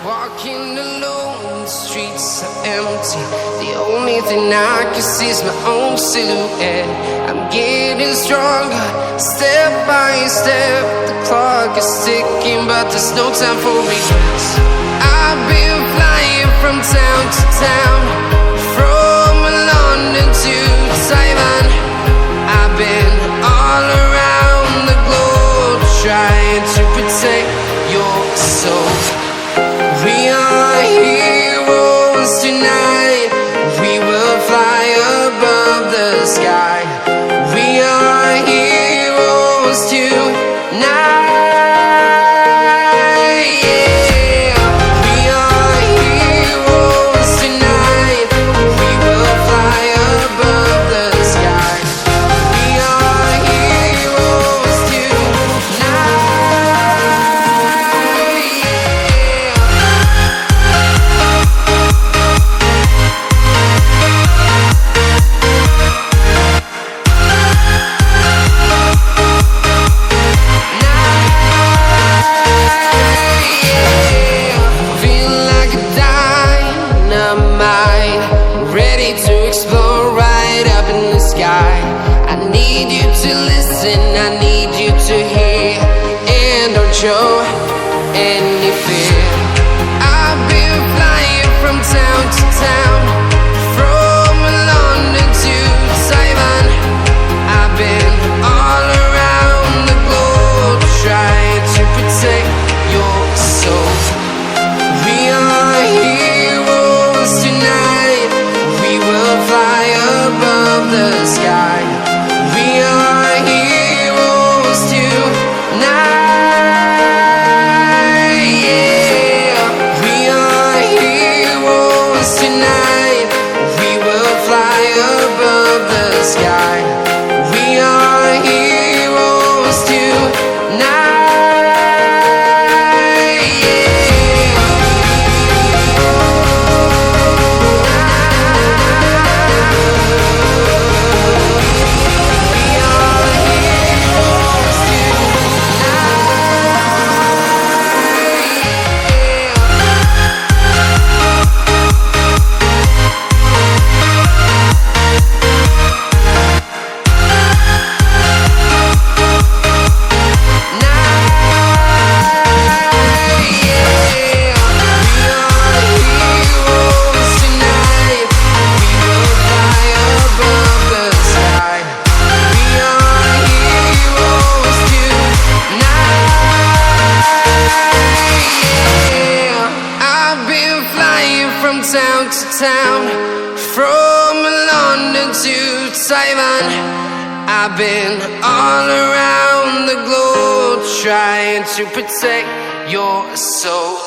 Walking alone, the streets are empty. The only thing I can see is my own silhouette. I'm getting stronger, step by step. The clock is ticking, but there's no time for regrets. I've been flying from town to town, from London to Taiwan. I've been all around the globe, trying to protect your soul. We are heroes tonight. We will fly above the sky. We are heroes tonight. Yeah. We are heroes tonight. We will fly above the sky. We are heroes tonight. I need you to hear and don't show any fear. I've been flying from town to town, from London to Taiwan. I've been all around the globe, trying to protect your soul. We are heroes tonight. We will fly above the sky. We are heroes tonight, yeah. We are heroes tonight. We will fly above the sky. We are heroes tonight, yeah. Town to town, from London to Taiwan. I've been all around the globe, trying to protect your soul.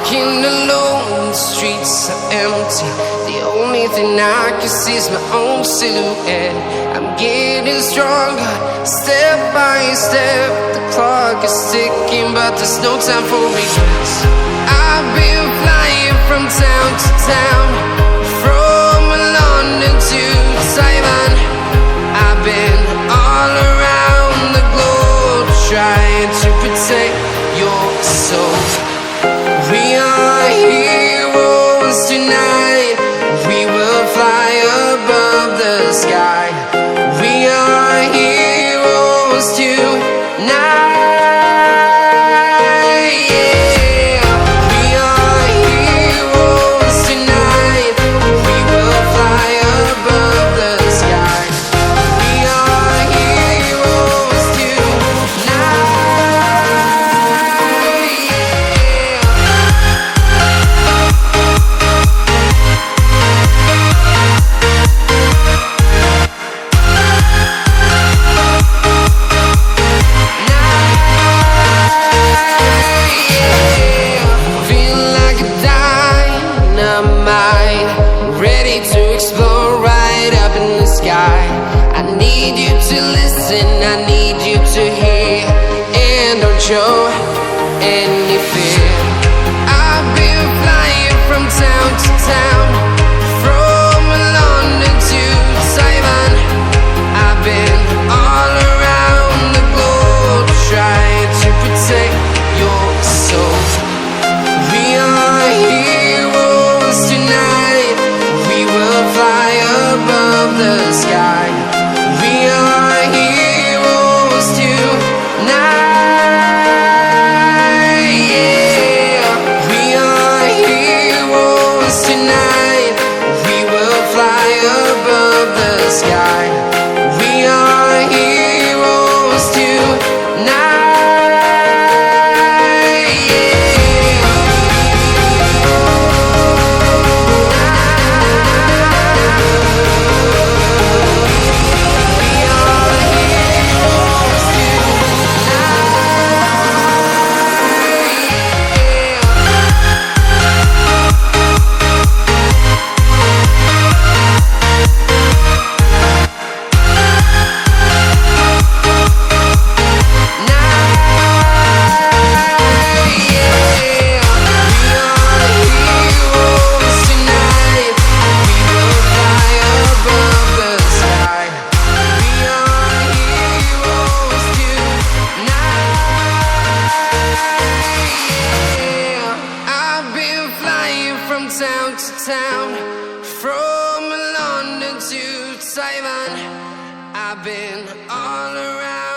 walking alone, the streets are empty. The only thing I can see is my own silhouette. I'm getting stronger, step by step. The clock is ticking, but there's no time for regrets. I've been flying from town to town, from London to Taiwan. I've been all around the globe, trying to protect your soul. We are heroes tonight. We will fly above the sky. We are heroes tonight. Yeah. We are heroes tonight. We will fly above the sky. We are heroes tonight. I need you to listen, I need you to hear, and don't show any fear. I've been flying from town to town, from London to Taiwan. I've been all around the globe, trying to protect your soul. We are heroes tonight. We will fly above the sky. We are heroes tonight. Yeah. We are heroes tonight. We will fly above the sky. We are heroes tonight. Town to town, from London to Taiwan. I've been all around.